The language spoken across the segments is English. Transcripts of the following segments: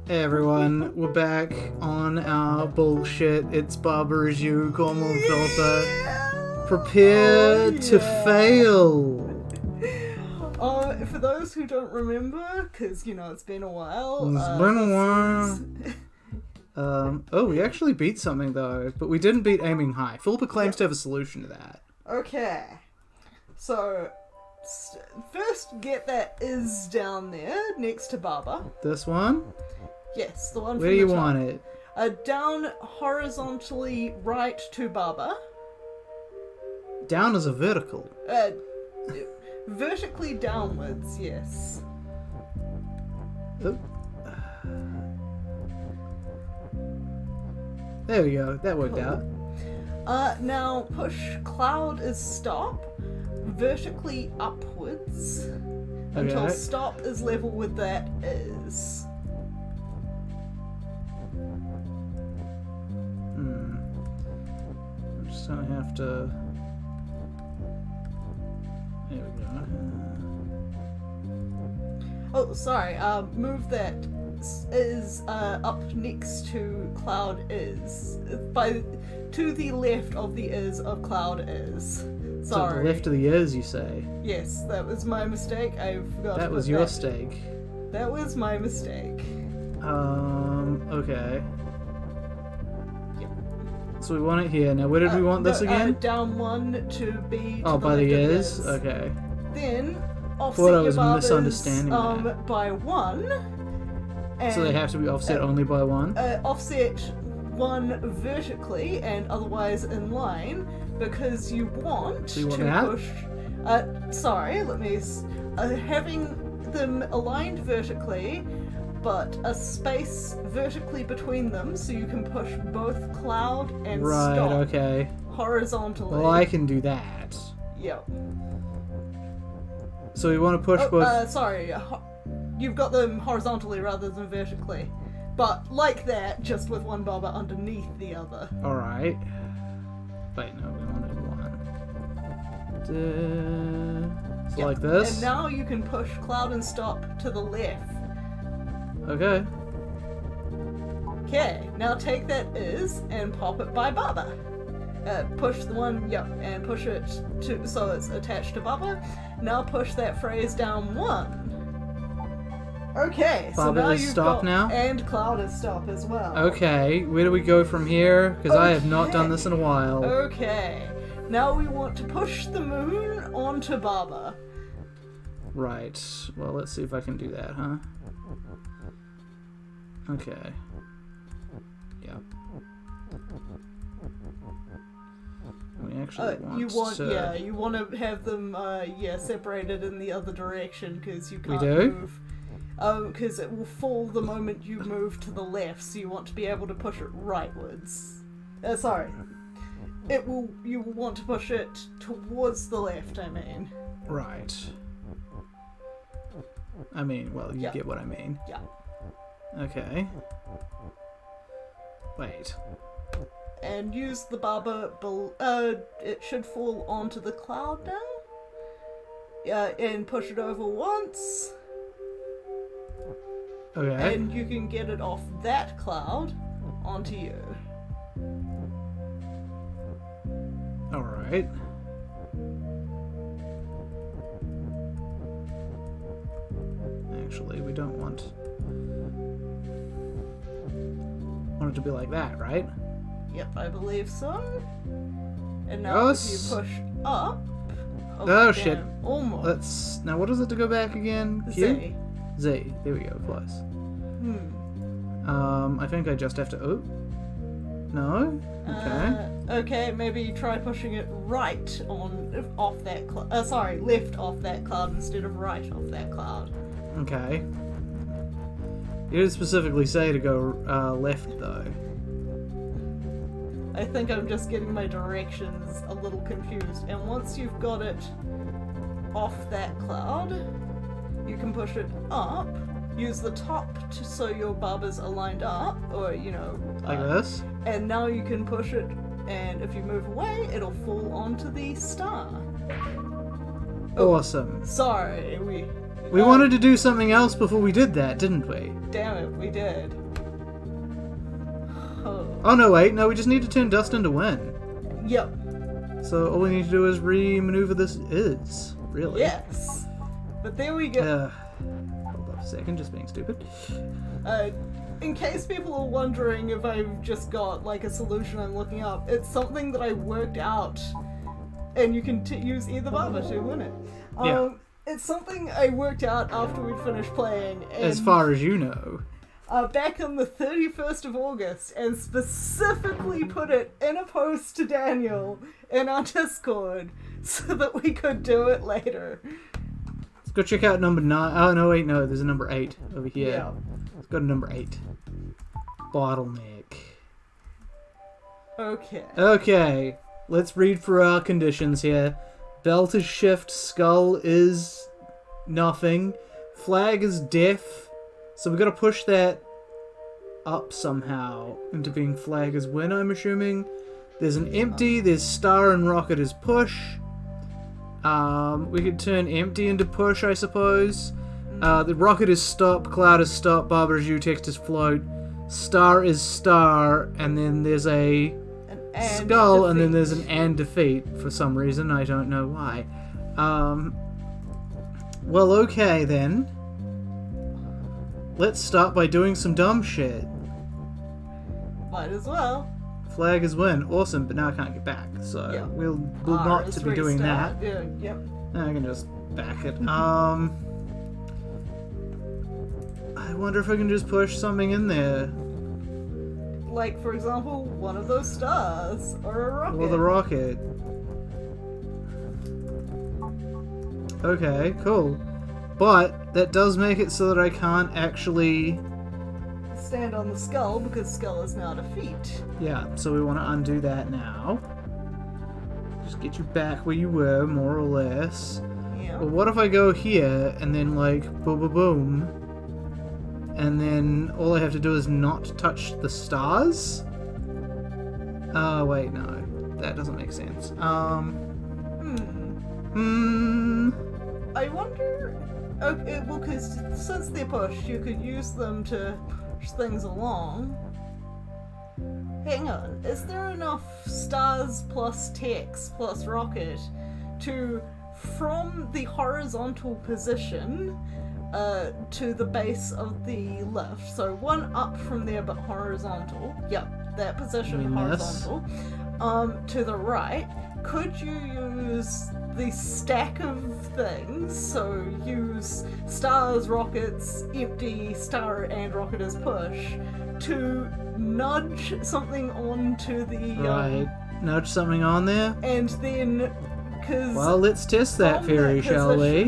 Hey everyone, we're back on our bullshit. It's Barbara as you, Cornwall and Philippa. Prepare to fail. For those who don't remember, because, it's been a while. It's been a while. Oh, we actually beat something though, but we didn't beat aiming high. Philippa claims to have a solution to that. Okay. So, first get that is down there, next to Baba. This one? Yes, the one Where from do you the top. want it? Down horizontally right to Baba. Down as a vertical. Vertically downwards, yes. Oh. There we go, that worked out. Now push cloud is stop, vertically upwards, until stop is level with that is. I'm just gonna have to... There we go. Oh, sorry, move that is up next to cloud is. To the left of the is of cloud is. Sorry. To the left of the is, you say? Yes, that was my mistake. I forgot That to was put your that. stake. That was my mistake. Okay. Yep. So we want it here. Now, where did we want this again? Down one to be. Oh, to by the the left of is? is. Okay. Then offset Thought I your was barbers, misunderstanding that. by one. And, So they have to be offset only by one? Offset one vertically and otherwise in line because you want So you want to that? push. Sorry, let me. Having them aligned vertically, but a space vertically between them so you can push both cloud and Right, stop okay. horizontally. Well, I can do that. Yep. So we want to push both... Sorry. You've got them horizontally rather than vertically. But like that, just with one barber underneath the other. Alright. Wait, no, we wanted one. So Yep. like this? And now you can push cloud and stop to the left. Okay. Okay, now take that is and pop it by Baba. Push the one, and push it to so it's attached to Baba. Now push that phrase down one. Okay, so Baba now is you've stop got, now? and cloud is stop as well. Okay, where do we go from here? Because I have not done this in a while. Okay, now we want to push the moon onto Baba. Right. Well, let's see if I can do that, huh? Okay. Yeah. We actually you want to have them, separated in the other direction because you can't do? move. Because it will fall the moment you move to the left, so you want to be able to push it rightwards. You will want to push it towards the left, I mean. Right. I mean, well, you get what I mean. Yeah. Okay. Wait. And use the barber, it should fall onto the cloud now. Yeah, and push it over once. Okay. And you can get it off that cloud onto you. Alright. Actually, we don't want it to be like that, right? Yep, I believe so. And now if you push up... Oh shit. Almost. Now what is it to go back again? Q? Z. Z. There we go, close. I think I just have to... Oh. No? Okay. Okay, maybe try pushing it right off that cloud. Left off that cloud instead of right off that cloud. Okay. You didn't specifically say to go left, though. I think I'm just getting my directions a little confused. And once you've got it off that cloud, you can push it up. Use the top so your barbers are lined up, or, Like this? And now you can push it, and if you move away, it'll fall onto the star. Awesome. Sorry, We wanted to do something else before we did that, didn't we? Damn it, we did. Oh no, wait, no, we just need to turn dust into wind. Yep. So all we need to do is re-maneuver this really. Yes. But there we go. Hold up a second, just being stupid. In case people are wondering if I've just got like a solution I'm looking up, it's something that I worked out, and you can use either barber to win it. Yeah. It's something I worked out after we'd finished playing. And, As far as you know. back on the 31st of August, and specifically put it in a post to Daniel in our Discord so that we could do it later. Let's go check out number 9. Oh, no, wait, no, there's a number 8 over here. Yeah. Let's go to number 8. Bottleneck. Okay. Okay, let's read through our conditions here. Belt is shift, skull is nothing, flag is deaf, so we've got to push that up somehow into being flag is win, I'm assuming. There's an empty, there's star and rocket is push. We could turn empty into push, I suppose. The rocket is stop, cloud is stop, barber is you, text is float, star is star, and then there's a skull, and then there's an and defeat for some reason. I don't know why. Well, okay then. Let's start by doing some dumb shit. Might as well. Flag is win. Awesome, but now I can't get back, so Yeah. we'll not to be doing that. Yeah, yep. I can just back it. I wonder if I can just push something in there. Like, for example, one of those stars, or a rocket. Or the rocket. Okay, cool. But that does make it so that I can't actually... stand on the skull, because skull is now defeat. Yeah, so we want to undo that now. Just get you back where you were, more or less. Yeah. But what if I go here, and then like, boom, boom, boom, and then all I have to do is not touch the stars? Wait, no. That doesn't make sense. I wonder... Okay, well, because since they're pushed, you could use them to push things along. Hang on, is there enough stars plus text plus rocket to, from the horizontal position, to the base of the lift? So one up from there but horizontal. Yep, that position You mean this? horizontal. To the right, could you use the stack of things? So use stars, rockets, empty, star and rocket as push to nudge something onto the Right. Nudge something on there? and then because Well, let's test that theory, shall we?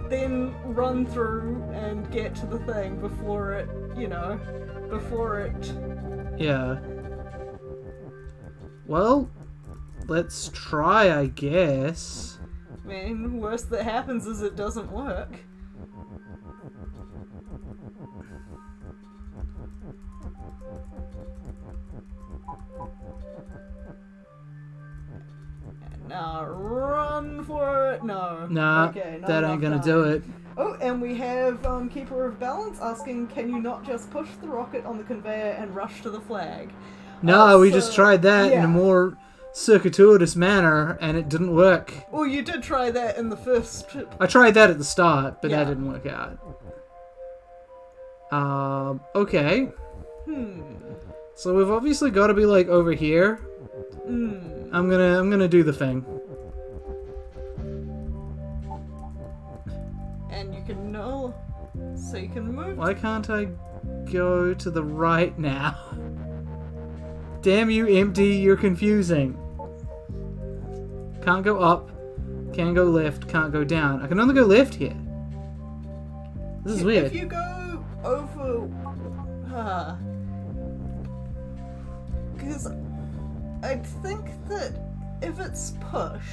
then run through and get to the thing before it, before it. Yeah. Well, let's try, I guess. I mean, worst that happens is it doesn't work. Now run for it. No. Nah, Okay, not that enough ain't gonna time. do it. Oh, and we have Keeper of Balance asking, can you not just push the rocket on the conveyor and rush to the flag? No, we so- just tried that in yeah. a more circuitous manner, and it didn't work. Well, you did try that in the first. I tried that at the start, but Yeah. that didn't work out. Okay. So we've obviously got to be like over here. I'm gonna do the thing. And you can know, so you can move. Why can't I go to the right now? Damn you, empty, you're confusing. Can't go up, can't go left, can't go down. I can only go left here. This is weird. If you go over, because I think that if it's push,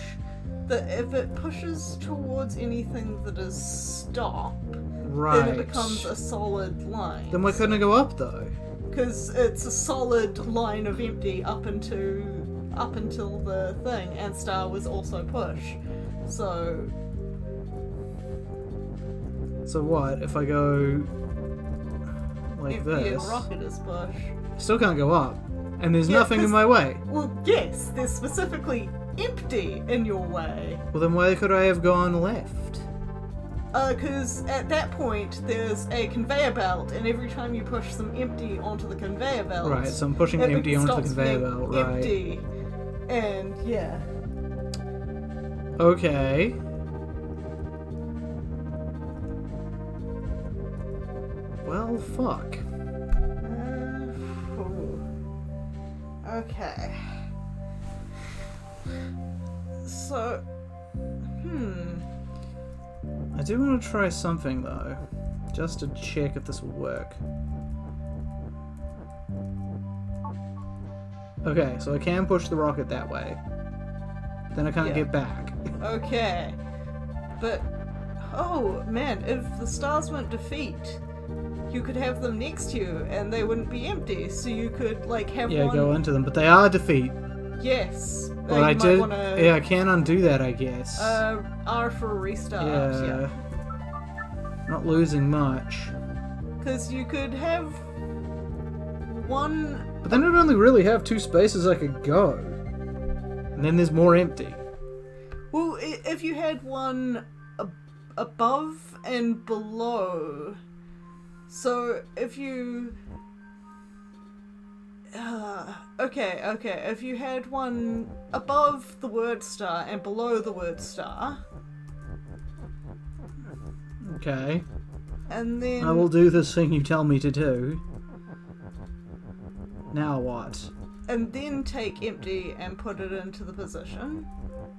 that if it pushes towards anything that is stop, Right. then it becomes a solid line. Then why couldn't I go up though? Because it's a solid line of empty up until the thing, and star was also push. So So what if I go like Empty and this? rocket is push. Still can't go up, and there's Yeah, nothing in 'cause- my way. Well, yes, they're specifically empty in your way. Well, then why could I have gone left? Because at that point, there's a conveyor belt, and every time you push some empty onto the conveyor belt... Right, so I'm pushing it empty onto the stops conveyor being belt, right? empty. And, yeah. Okay. Well, fuck. Okay. So... I do want to try something, though. Just to check if this will work. Okay, so I can push the rocket that way. Then I can't Yeah. get back. Okay. But... Oh, man, if the stars weren't defeat, you could have them next to you, and they wouldn't be empty, so you could, like, have Yeah, one... go into them, but they are defeat. Yes. But you I might did... wanna, Yeah, I can undo that, I guess. R for a restart, yeah. Not losing much. Because you could have one... But then I'd only really have 2 spaces I could go. And then there's more empty. Well, if you had one above and below... So, if you... okay. If you had one above the word star and below the word star... Okay. And then... I will do this thing you tell me to do. Now what? And then take empty and put it into the position.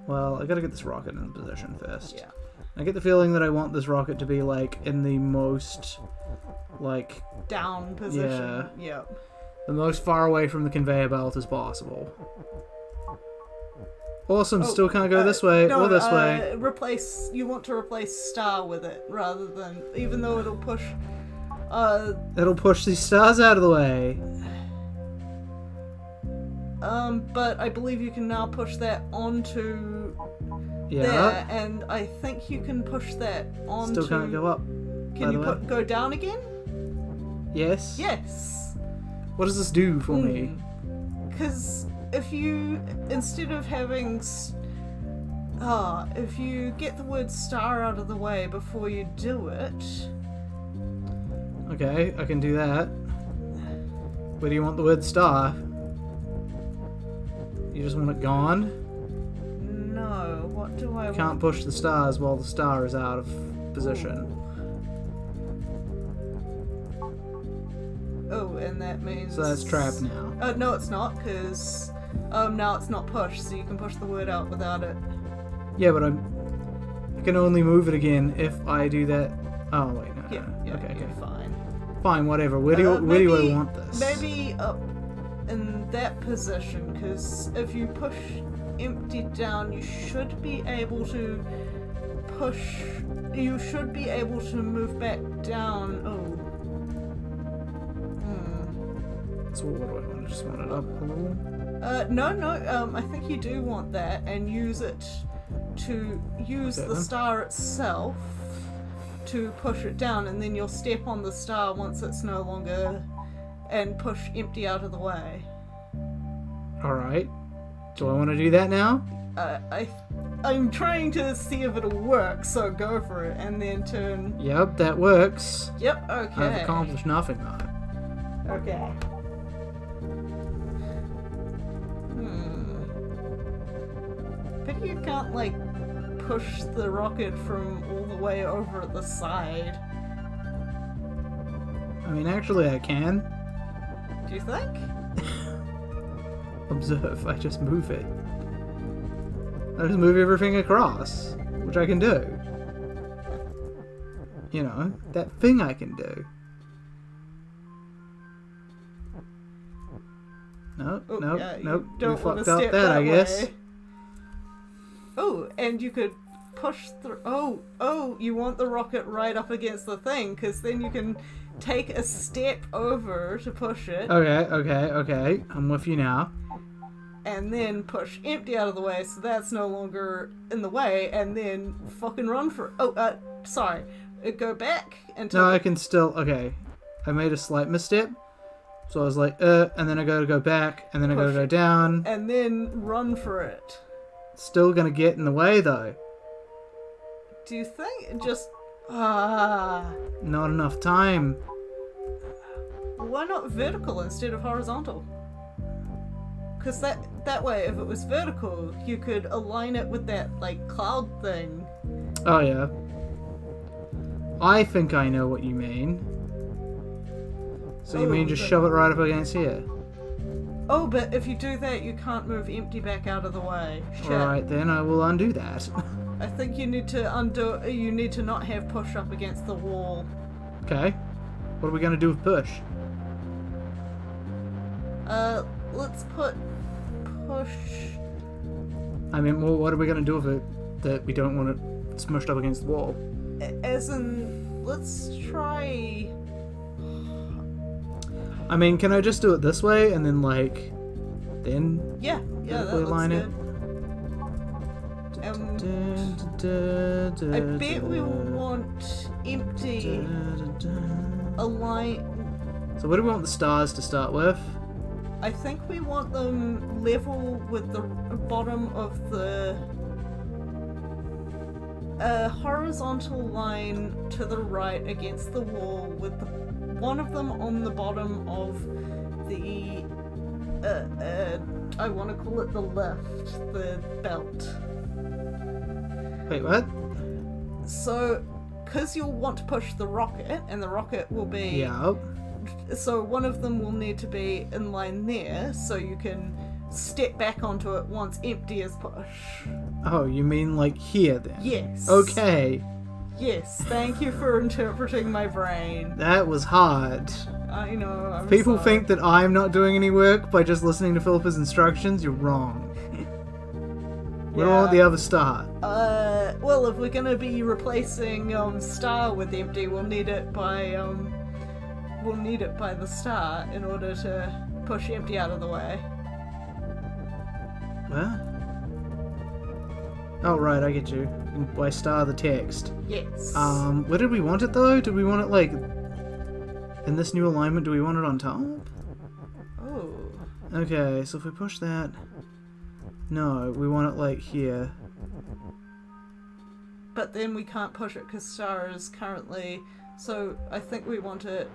Well, I gotta get this rocket in position first. Yeah. I get the feeling that I want this rocket to be, like, in the most, like, Down position. Yeah. Yep. the most far away from the conveyor belt as possible. Awesome, still can't go this way no, or this way. You want to replace star with it rather than, even though it'll push, It'll push these stars out of the way. but I believe you can now push that onto Yeah. there, and I think you can push that onto... Still can't go up. Can you the way. go down again? Yes? Yes. What does this do for me? Because if you, instead of having... if you get the word star out of the way before you do it... Okay, I can do that. Where do you want the word star? You just want it gone? No, what do I Can't push the stars while the star is out of position. Oh, and that means... So that's trapped now. No, it's not, because now it's not pushed, so you can push the word out without it. Yeah, but I can only move it again if I do that. Oh wait, no. Yeah, no. Okay, you're okay. fine. Fine, whatever. Where do I want this? Maybe up in that position, because if you push empty down, you should be able to push... You should be able to move back down. Oh. So what do I want? Just want it up a little? No, I think you do want that, and use it to use Okay, the then. star itself to push it down, and then you'll step on the star once it's no longer, and push empty out of the way. Alright. Do I want to do that now? I'm trying to see if it'll work, so go for it, and then turn... Yep, that works. Yep, okay. I've accomplished nothing though. Okay. But you can't, like, push the rocket from all the way over at the side. I mean, actually I can. Do you think? Observe, I just move it. I just move everything across, which I can do. You know, that thing I can do. No, Oh, no, yeah, you nope. don't We want to fucked up step that, I guess. way. Oh, and you could push through. Oh, you want the rocket right up against the thing, because then you can take a step over to push it, Okay. I'm with you now. and then push empty out of the way, so that's no longer in the way, and then fucking run for. Sorry. go back until... No, I can still... Okay. I made a slight misstep. So I was like, and then I gotta go back, and then I gotta Push go it. down. And then run for it. Still gonna get in the way, though. Do you think? Just... Not enough time. Why not vertical instead of horizontal? Because that way, if it was vertical, you could align it with that, like, cloud thing. Oh, yeah. I think I know what you mean. So you mean just shove it right up against here? Oh, but if you do that, you can't move empty back out of the way. Shit. Alright, then I will undo that. I think you need to you need to not have push up against the wall. Okay. What are we gonna do with push? Let's put push... I mean, well, what are we gonna do with it that we don't want it smushed up against the wall? As in, let's try... I mean, can I just do it this way and then, like, then Yeah, that vertically looks align good. I bet we will want empty align... So what do we want the stars to start with? I think we want them level with the bottom of the horizontal line to the right against the wall, with one of them on the bottom of the I want to call it the lift, the belt. Wait, what? So, because you'll want to push the rocket, and the rocket will be... Yeah. So one of them will need to be in line there, so you can step back onto it once empty is pushed. Oh, you mean like here then? Yes. Okay. Yes, thank you for interpreting my brain. That was hard. I know, I'm People sorry. think that I'm not doing any work by just listening to Philippa's instructions. You're wrong. We don't want the other star. Well, if we're gonna be replacing star with empty, we'll need it by the star in order to push empty out of the way. What? Oh, right, I get you. By star the text. Yes. Where did we want it though? Did we want it like in this new alignment? Do we want it on top? Oh. Okay, so if we push that, no, we want it like here. But then we can't push it because star is currently. So I think we want it.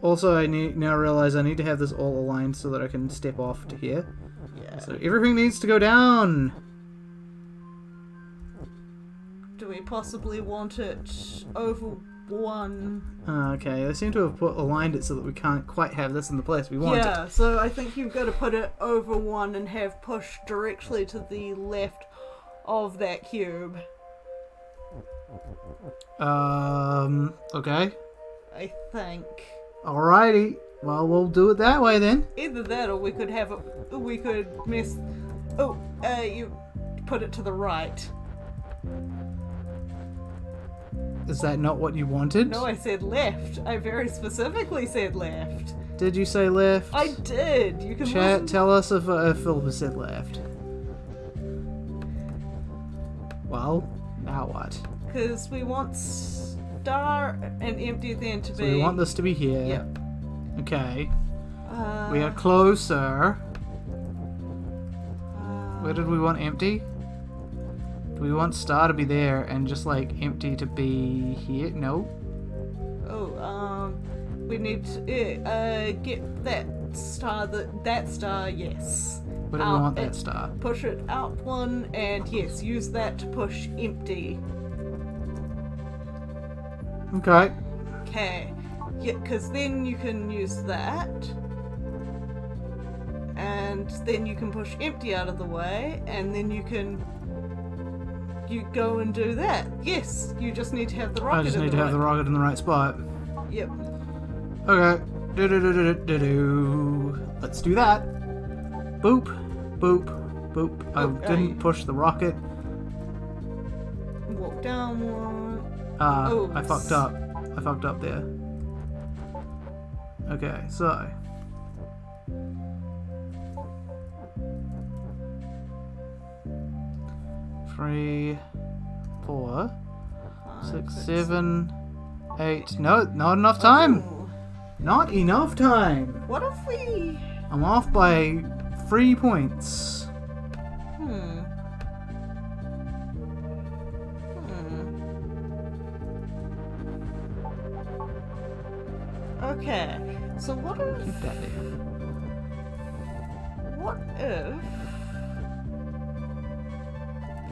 Also, I now realize I need to have this all aligned so that I can step off to here. Yeah. So everything needs to go down. Do we possibly want it over one? Okay, they seem to have aligned it so that we can't quite have this in the place we want it. Yeah, so I think you've got to put it over one and have push directly to the left of that cube. Okay. I think. Alrighty. Well, we'll do it that way then. Either that or we could have it. We could miss. Oh, you put it to the right. Is that not what you wanted? No, I said left. I very specifically said left. Did you say left? I did. You can Chat, listen. tell us if Philippa said left. Well, now what? Because we want star and empty then to So be. we want this to be here. Yep. Okay. We are closer. Where did we want empty? Do we want star to be there and just like empty to be here? No. Oh, we need to get that star. That star, yes. Where do we want that star? Push it out one, and yes, use that to push empty. Okay. Okay. Yeah, because then you can use that. And then you can push empty out of the way, and then you go and do that. Yes, you just need to have the rocket I just in need the to have the right- rocket in the right spot. Yep. Okay. Do-do-do-do-do-do. Let's do that. Boop. Boop. Boop. Oh, I didn't push the rocket. Walk down one. I fucked up. I fucked up there. Okay, so. Three, four. 6, 7, 8. No, not enough time. Ooh. Not enough time. What if we... I'm off by 3 points. Hmm. Okay, so what if... Keep that there. What if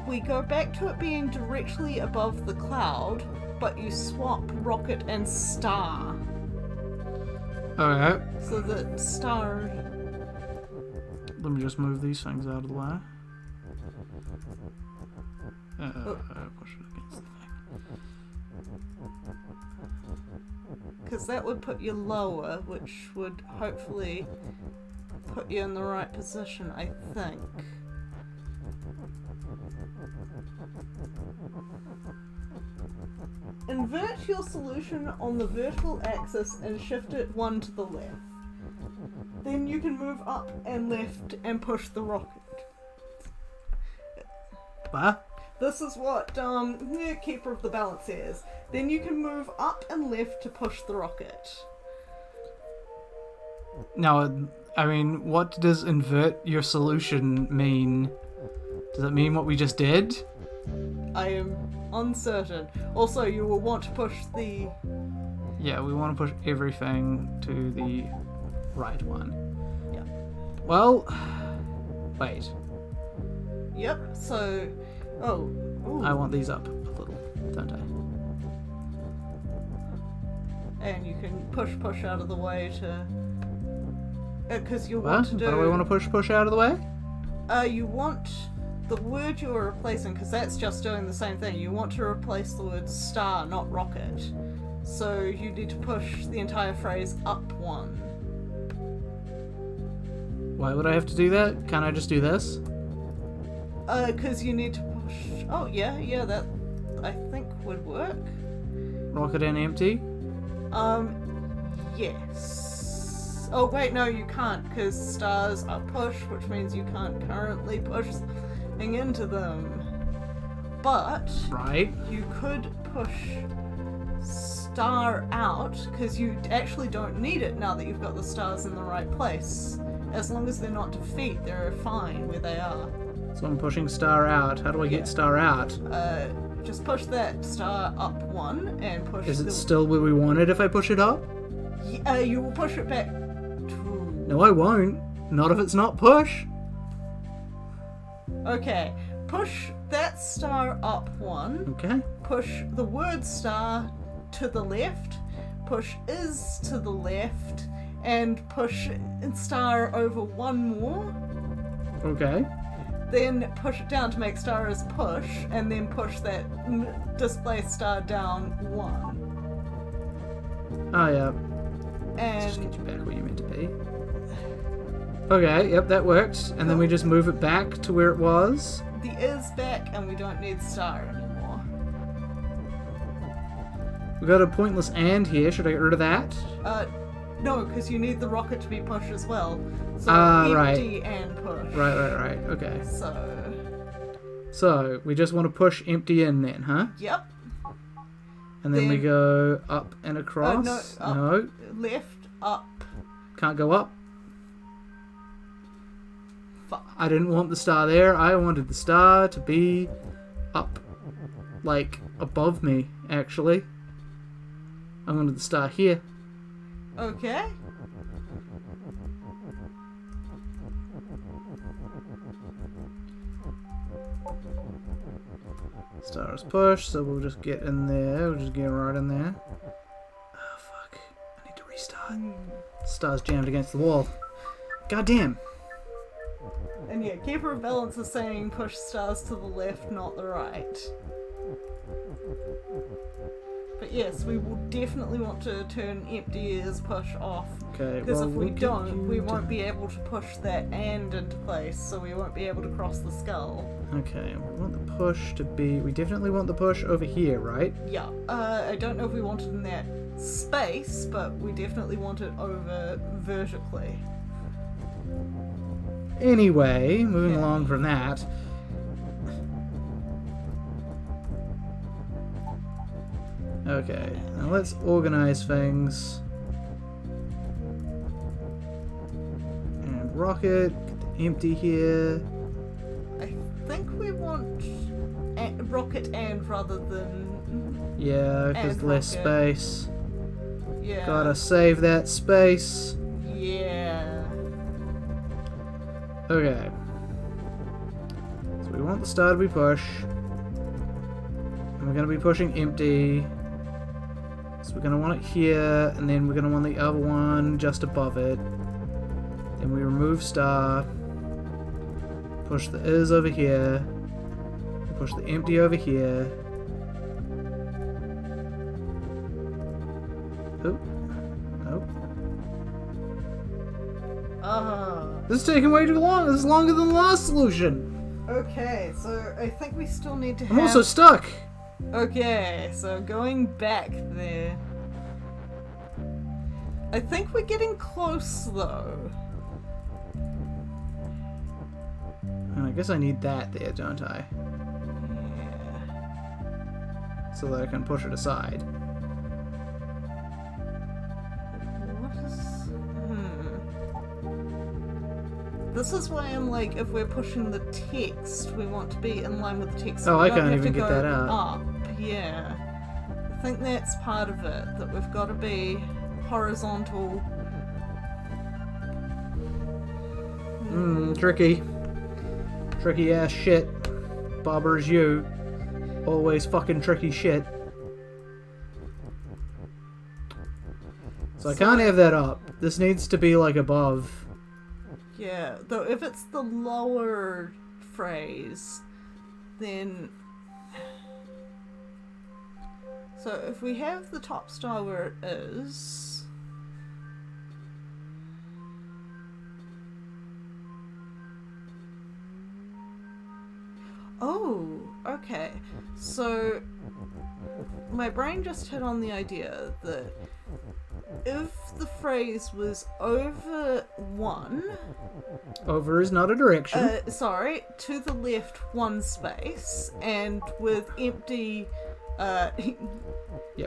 we go back to it being directly above the cloud, but you swap rocket and star, Okay. so that star... Let me just move these things out of the way. Push it against the thing. Because that would put you lower, which would hopefully put you in the right position, I think. Invert your solution on the vertical axis and shift it 1 to the left. Then you can move up and left and push the rocket. What? This is what Keeper of the Balance says. Then you can move up and left to push the rocket. Now, I mean, what does invert your solution mean? Does it mean what we just did? I am uncertain. Also, you will want to push the... Yeah, we want to push everything to the right one. Yeah. Well, wait. Yep, so... Oh. Ooh. I want these up a little, don't I? And you can push out of the way to... Because you What? want to do... What do I want to push out of the way? You want the word you are replacing, because that's just doing the same thing. You want to replace the word star, not rocket. So you need to push the entire phrase up 1. Why would I have to do that? Can't I just do this? Because you need to push... Oh, yeah, that I think would work. Rocket and empty? Yes. Oh, wait, no, you can't, because stars are push, which means you can't currently push something into them. But Right. you could push star out, because you actually don't need it now that you've got the stars in the right place. As long as they're not defeat, they're fine where they are. So I'm pushing star out. How do I get star out? Just push that star up 1 and push Is the... it still where we want it if I push it up? you will push it back. No, I won't. Not if it's not push. Okay, push that star up 1. Okay. Push the word star to the left. Push is to the left. And push star over 1 more. Okay. Then push it down to make star as push. And then push that display star down 1. Oh, yeah. Just And get you back where you're meant to be. Okay, yep, that works. And then we just move it back to where it was. the is back and we don't need star anymore. We've got a pointless and here. Should I get rid of that? No, because you need the rocket to be push as well. So right. empty and push. Right. Okay. So, we just want to push empty in then, huh? yep. And then we Then- go up and across. no, up. No, Left, up, can't go up. fuck. I didn't want the star there. I wanted the star to be up, like above me, actually. I wanted the star here. Okay. Star is pushed, so we'll just get in there. We'll just get right in there. Oh, fuck. I need to restart. Star's jammed against the wall. God damn. And yeah, Keeper of Balance is saying push stars to the left, not the right. But yes, we will definitely want to turn empty as push off. Okay, Because well, if we we'll get don't, we you won't to- be able to push that and into place, so we won't be able to cross the skull. Okay, we want the push to be... We definitely want the push over here, right? Yeah, I don't know if we want it in that space, but we definitely want it over vertically. Anyway, moving Yeah. along from that. Okay, now let's organize things. And rocket, get the empty here. I think we want rocket and rather than Yeah, because and less rocket. space. Yeah. Gotta save that space. Yeah. Okay. So we want the star to be push. And we're gonna be pushing empty. So we're gonna want it here, and then we're gonna want the other one just above it. Then we remove star. Push the is over here. Push the empty over here. Oh. Nope. This is taking way too long. This is longer than the last solution. Okay, so I think we still need to I'm also stuck. Okay, so going back there. I think we're getting close though. And I guess I need that there, don't I? Yeah. So that I can push it aside. What is... This is why I'm like, if we're pushing the text, we want to be in line with the text. Oh, We I don't can't have even to get go that out. Up, yeah. I think that's part of it, that we've got to be horizontal. Tricky. Tricky ass shit. Bobbers you. Always fucking tricky shit. So I can't have that up. This needs to be like above. Yeah, though if it's the lower phrase, then... So if we have the top star where it is... Oh, okay. So my brain just hit on the idea that if the phrase was over one, Over is not a direction. to the left one space, and with empty, Yeah,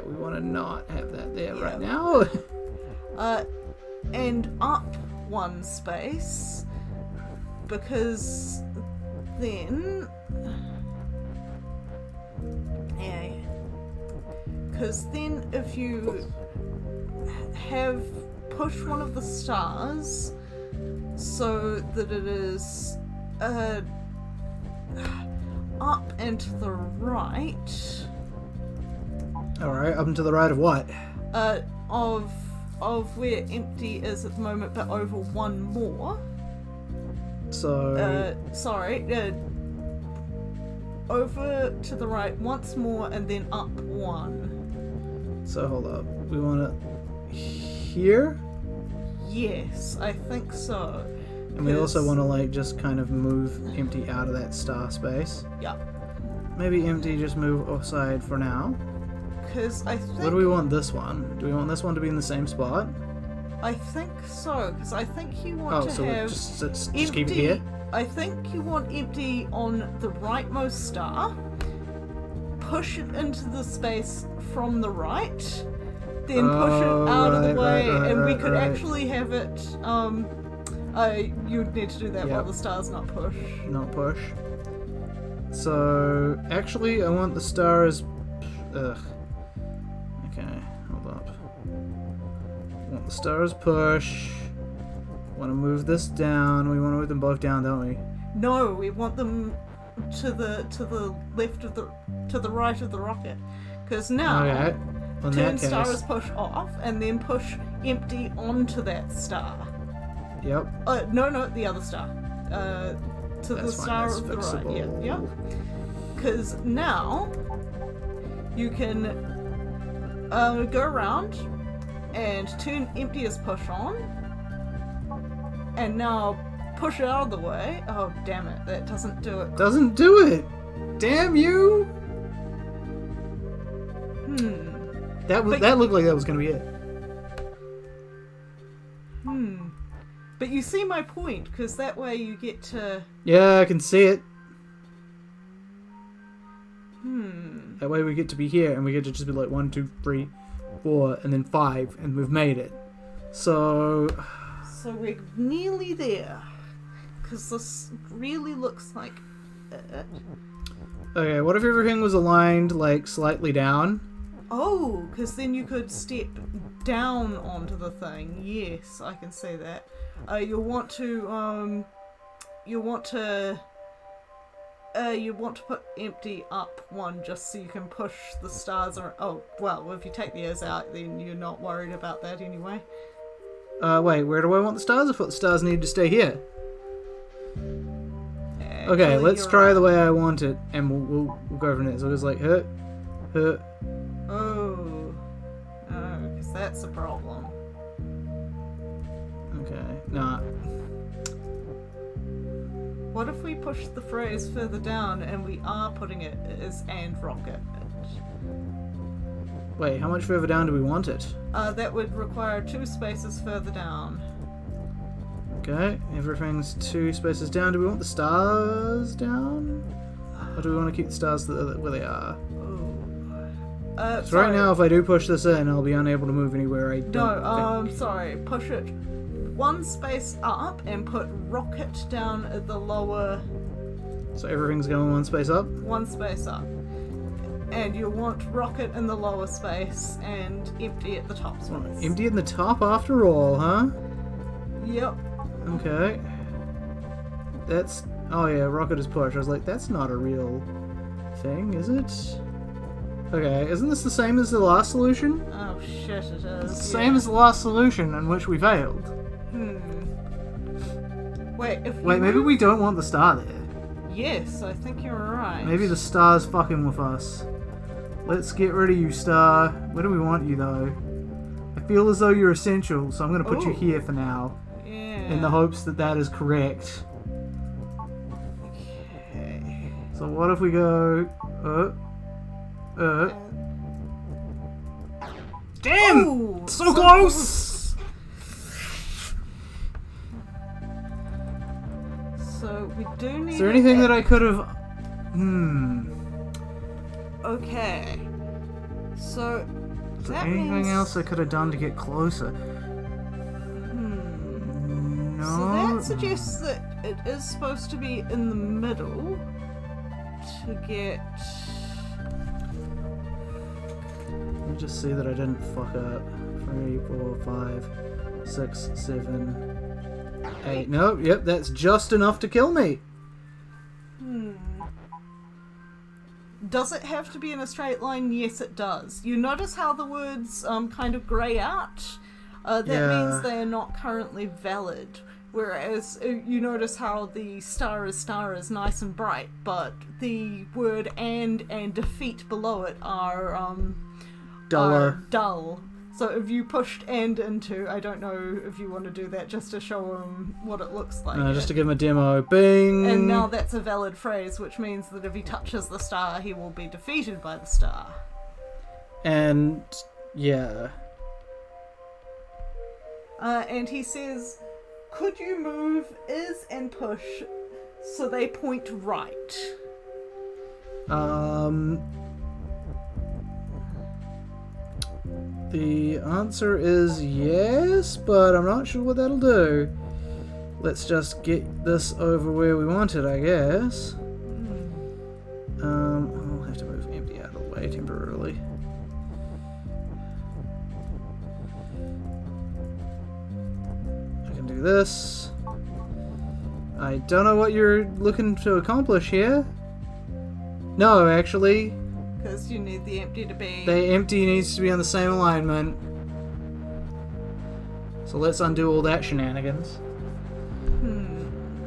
we want to not have that there Yeah. right now. and up one space, because then, yeah, because then if you have push one of the stars so that it is up and to the right, Alright, up and to the right of what? of where empty is at the moment, but over one more. So... Over to the right once more and then up one. So hold up. We want it here? Yes, I think so. And we also 'Cause- want to like just kind of move empty out of that star space. Yeah, Maybe empty just move offside for now. because I think... What do we want this one? Do we want this one to be in the same spot? I think so, because I think you want Oh, to so have just empty... keep it here? I think you want empty on the rightmost star, push it into the space from the right, then push it out of the way, and we could actually have it, you'd need to do that while Yep. the star's not push. Not push. So, actually, I want the stars... Ugh. Okay, hold up. Want the stars push. Want to move this down. We want to move them both down, don't we? No, we want them to the left of to the right of the rocket, because now Okay. In turn that star case, is push off, and then push empty onto that star. yep. No, the other star. To the That's fine, star that's of the right. fixable. Yeah. Because now you can go around and turn empty as push on, and now push it out of the way. Oh damn it! That doesn't do it. Doesn't do it! Damn you! That But- looked like that was gonna be it. But you see my point, because that way you get to... Yeah, I can see it. That way we get to be here, and we get to just be like 1, 2, 3, 4, and then 5, and we've made it. So we're nearly there. Because this really looks like it. okay, what if everything was aligned like slightly down? Oh, because then you could step down onto the thing. Yes, I can see that. You'll want to put empty up one just so you can push the stars around. Oh, well, if you take the ears out, then you're not worried about that anyway. Wait, where do I want the stars? I thought the stars needed to stay here. Okay, Actually, let's you're try right. the way I want it, and we'll go from there. So it's like, hurt. Oh, because that's a problem. Okay, nah. What if we push the phrase further down and we are putting it as and rocket? Wait, how much further down do we want it? That would require 2 spaces further down. Okay, everything's 2 spaces down. Do we want the stars down? Or do we want to keep the stars where they are? Oh. So right now, if I do push this in, I'll be unable to move anywhere I don't No, sorry. Push it 1 space up and put rocket down at the lower So everything's going 1 space up? 1 space up. And you'll want rocket in the lower space and empty at the top space. Empty in the top after all, huh? Yep. Okay. That's... Oh yeah, rocket is push. I was like, that's not a real thing, is it? Okay, isn't this the same as the last solution? Oh shit, it is. It's the same as the last solution in which we failed. Wait, if Wait, maybe we don't want the star there. Yes, I think you're right. Maybe the star's fucking with us. Let's get rid of you, star. Where do we want you, though? I feel as though you're essential, so I'm going to put you Ooh. here for now. Yeah. In the hopes that that is correct. Okay. So what if we go... Damn! Oh, So close! So we do need. Is there anything that I could have... Okay. So. Is there that anything means... else I could have done to get closer? No. So that suggests that it is supposed to be in the middle to get. Let me just see that I didn't fuck up. 3, 4, 5, 6, 7, 8. Nope, yep, that's just enough to kill me. Does it have to be in a straight line? Yes, it does. You notice how the words kind of grey out? That means they are not currently valid. Whereas you notice how the star is nice and bright, but the word and defeat below it are Duller. are dull. So if you pushed and into, I don't know if you want to do that just to show him what it looks like. Just to give him a demo. Bing! And now that's a valid phrase, which means that if he touches the star, he will be defeated by the star. And... yeah. And he says, could you move is and push so they point right? The answer is yes, but I'm not sure what that'll do. Let's just get this over where we want it, I guess. I'll have to move empty out of the way temporarily. I can do this. I don't know what you're looking to accomplish here. No, actually. Because you need the empty to be... The empty needs to be on the same alignment. So let's undo all that shenanigans.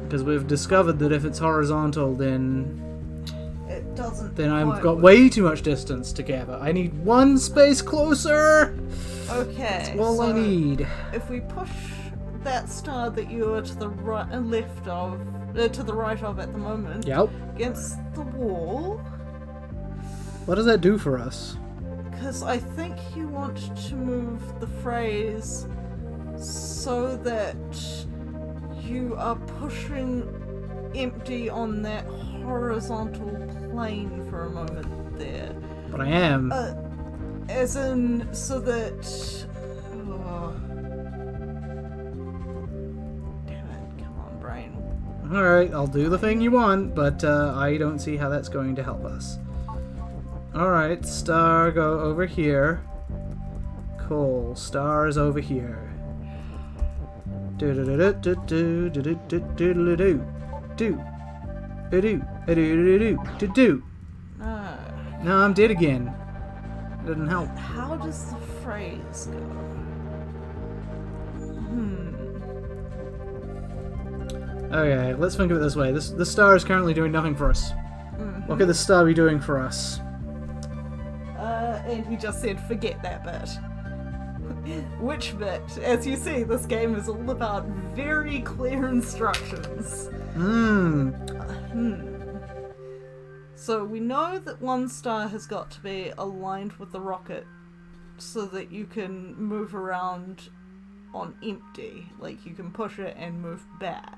Because we've discovered that if it's horizontal, then It doesn't I've quite got work. way too much distance to gather. I need 1 space closer! Okay, That's all I need. If we push that star that you are to the right, left of, to the right of at the moment, Yep. against the wall, What does that do for us? because I think you want to move the phrase so that you are pushing empty on that horizontal plane for a moment there. But I am. As in, so that... Oh. Damn it, come on, brain. Alright, I'll do the thing you want, but I don't see how that's going to help us. Alright, star, go over here. Cool, star is over here. No, I'm dead again. Didn't help. How does the phrase go? Okay, let's think of it this way. This star is currently doing nothing for us. What could the star be doing for us? And he just said, forget that bit. Which bit? As you see, this game is all about very clear instructions. So we know that one star has got to be aligned with the rocket so that you can move around on empty. Like, you can push it and move back.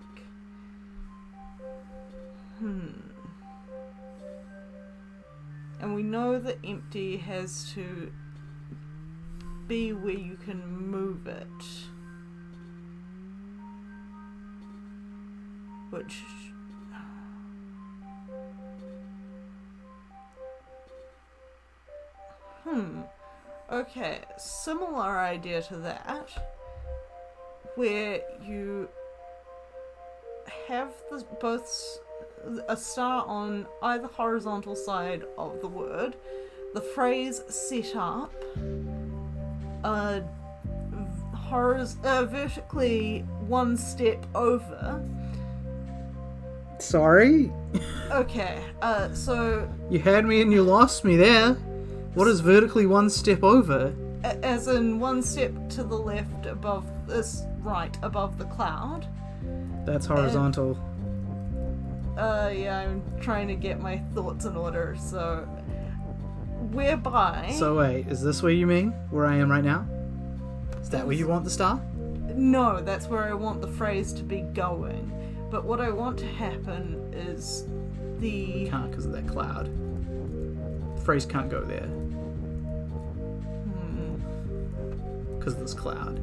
And we know that empty has to be where you can move it. Which... Okay, similar idea to that, where you have both a star on either horizontal side of the word, the phrase set up, vertically one step over. Sorry? Okay, so... You had me and you lost me there. What is vertically one step over? As in one step to the left above this, right above the cloud. That's horizontal. Yeah, I'm trying to get my thoughts in order, so... Whereby... So wait, is this where you mean? Where I am right now? Is that where you want the star? No, that's where I want the phrase to be going. But what I want to happen is the... Can't because of that cloud. The phrase can't go there. Because of this cloud.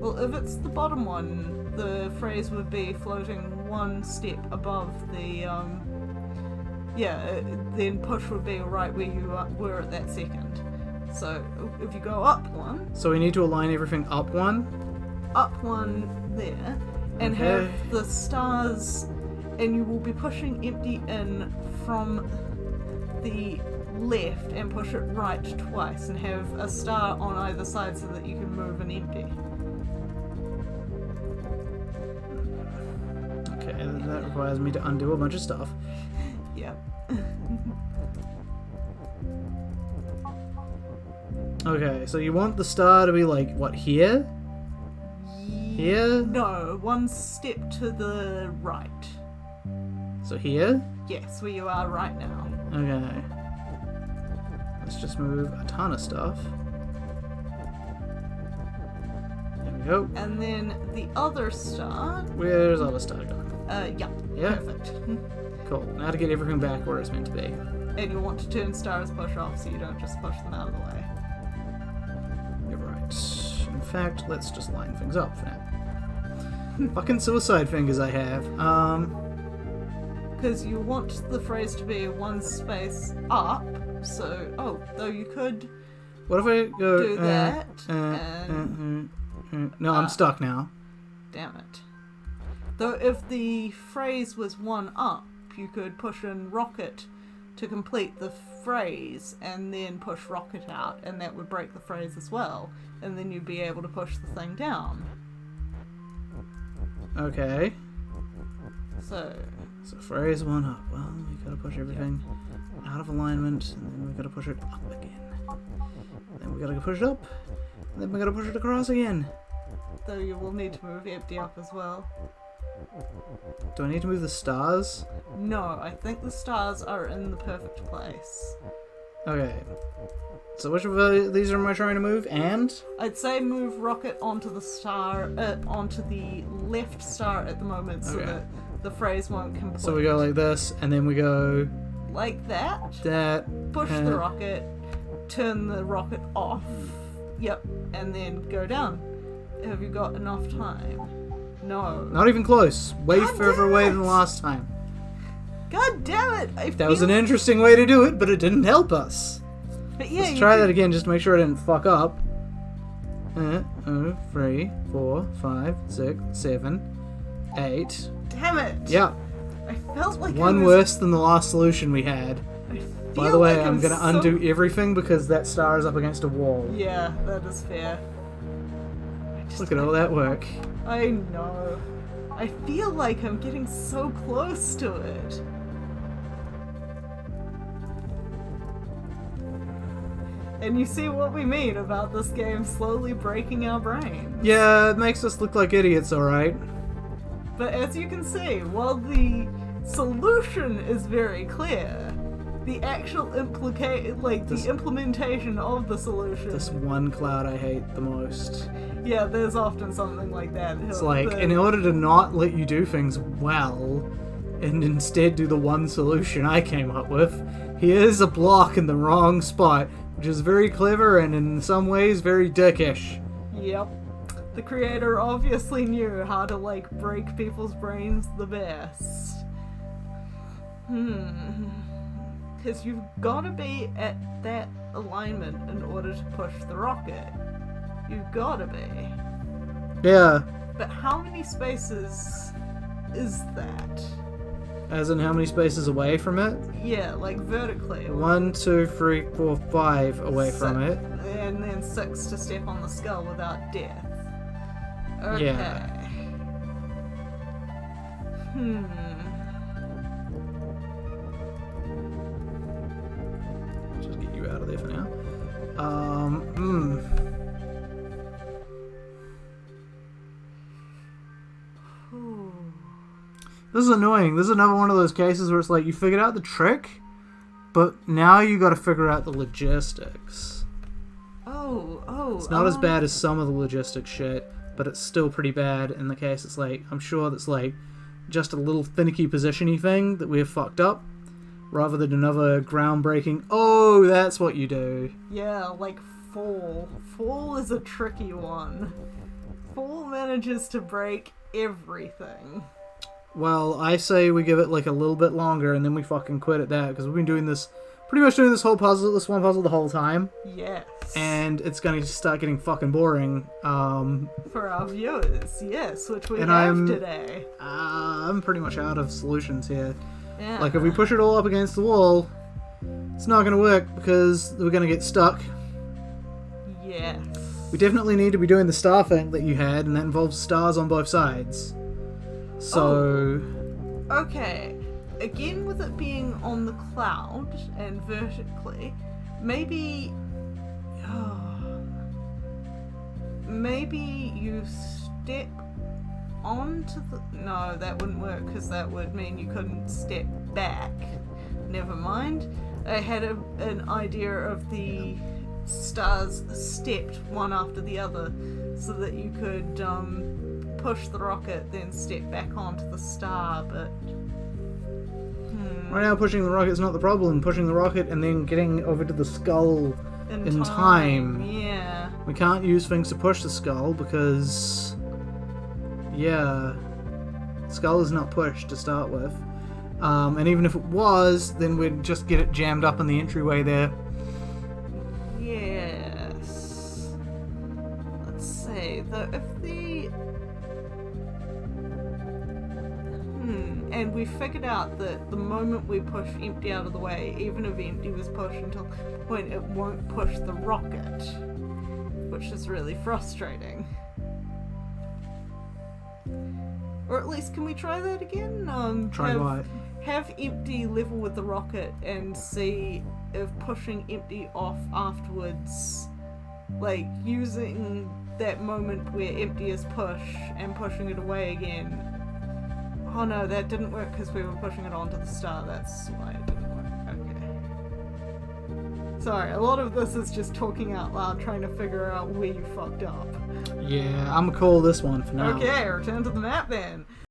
Well, if it's the bottom one, the phrase would be floating one step above the, then push would be right where you were at that second. So, if you go up one... So we need to align everything up one? Up one there, and have the stars, and you will be pushing empty in from the left and push it right twice and have a star on either side so that you can move an empty. Okay, that requires me to undo a bunch of stuff. Yeah. Okay, so you want the star to be like, what, here? Here? No, one step to the right. So here? Yes, where you are right now. Okay. Let's just move a ton of stuff. There we go. And then the other star... Where's other star going? Yeah. Yeah? Perfect. Cool. Now to get everything back where it's meant to be. And you want to turn stars push off so you don't just push them out of the way. You're right. In fact, let's just line things up for now. Fucking suicide fingers I have. Because you want the phrase to be one space up, so... Oh, though you could What if I go... do that, and... No, I'm stuck now. Damn it. Though if the phrase was one up, you could push in rocket to complete the phrase, and then push rocket out, and that would break the phrase as well, and then you'd be able to push the thing down. Okay. So phrase one up. Well, we gotta push everything out of alignment, and then we gotta push it up again. Then we gotta push it up, and then we gotta push it across again. Though you will need to move empty up as well. Do I need to move the stars? No, I think the stars are in the perfect place. Okay. So which of these am I trying to move? And? I'd say move rocket onto the star, onto the left star at the moment, so Okay. that the phrase won't complete. So we go like this, and then we go like that. That. Push the rocket, turn the rocket off. Yep, and then go down. Have you got enough time? No. Not even close. Way God further damn away it. than last time. God damn it! That was an interesting way to do it, but it didn't help us. But yeah, Let's try that again just to make sure I didn't fuck up. 3, 4, 5, 6, 7, 8. Damn it! Yeah, I felt like one worse than the last solution we had. By the way, I'm gonna undo everything because that star is up against a wall. Yeah, that is fair. Look at all that work. I know. I feel like I'm getting so close to it. And you see what we mean about this game slowly breaking our brains. Yeah, it makes us look like idiots, alright. But as you can see, while the solution is very clear, the actual the implementation of the solution. This one cloud I hate the most. Yeah, there's often something like that. It's like, in order to not let you do things well, and instead do the one solution I came up with, here's a block in the wrong spot, which is very clever and in some ways very dickish. Yep. The creator obviously knew how to, like, break people's brains the best. Because you've got to be at that alignment in order to push the rocket. You've got to be. Yeah. But how many spaces is that? As in how many spaces away from it? Yeah, like vertically. 1, 2, 3, 4, 5 away from it. And then 6 to step on the skull without death. Okay. Yeah. Just get you out of there for now. This is annoying. This is another one of those cases where it's like you figured out the trick, but now you got to figure out the logistics. It's not as bad as some of the logistics shit, but it's still pretty bad in the case it's like, I'm sure that's like just a little finicky position-y thing that we have fucked up, rather than another groundbreaking, oh, that's what you do. Yeah, like Fall. Fall is a tricky one. Fall manages to break everything. Well, I say we give it like a little bit longer and then we fucking quit at that, because we've been doing this, pretty much doing this one puzzle the whole time. Yes. And it's gonna start getting fucking boring. For our viewers, yes, which we and have today. I'm pretty much out of solutions here. Yeah. Like, if we push it all up against the wall, it's not gonna work because we're gonna get stuck. Yes. We definitely need to be doing the star thing that you had, and that involves stars on both sides. So... Okay. Again, with it being on the cloud and vertically, maybe... maybe you step onto the... No, that wouldn't work, because that would mean you couldn't step back. Never mind. I had an idea of the stars stepped one after the other, so that you could push the rocket, then step back onto the star, but... Right now, pushing the rocket's not the problem. Pushing the rocket and then getting over to the skull in time. Yeah. We can't use things to push the skull because... Yeah. Skull is not pushed to start with. And even if it was, then we'd just get it jammed up in the entryway there. Yes. Let's see. Though if the... And we figured out that the moment we push Empty out of the way, even if Empty was pushed until the point, it won't push the rocket, which is really frustrating. Or at least, can we try that again? Try what? Have Empty level with the rocket and see if pushing Empty off afterwards, like using that moment where Empty is pushed and pushing it away again. Oh no, that didn't work because we were pushing it onto the star, that's why it didn't work. Okay. Sorry, a lot of this is just talking out loud, trying to figure out where you fucked up. Yeah, I'm gonna call this one for now. Okay, return to the map then.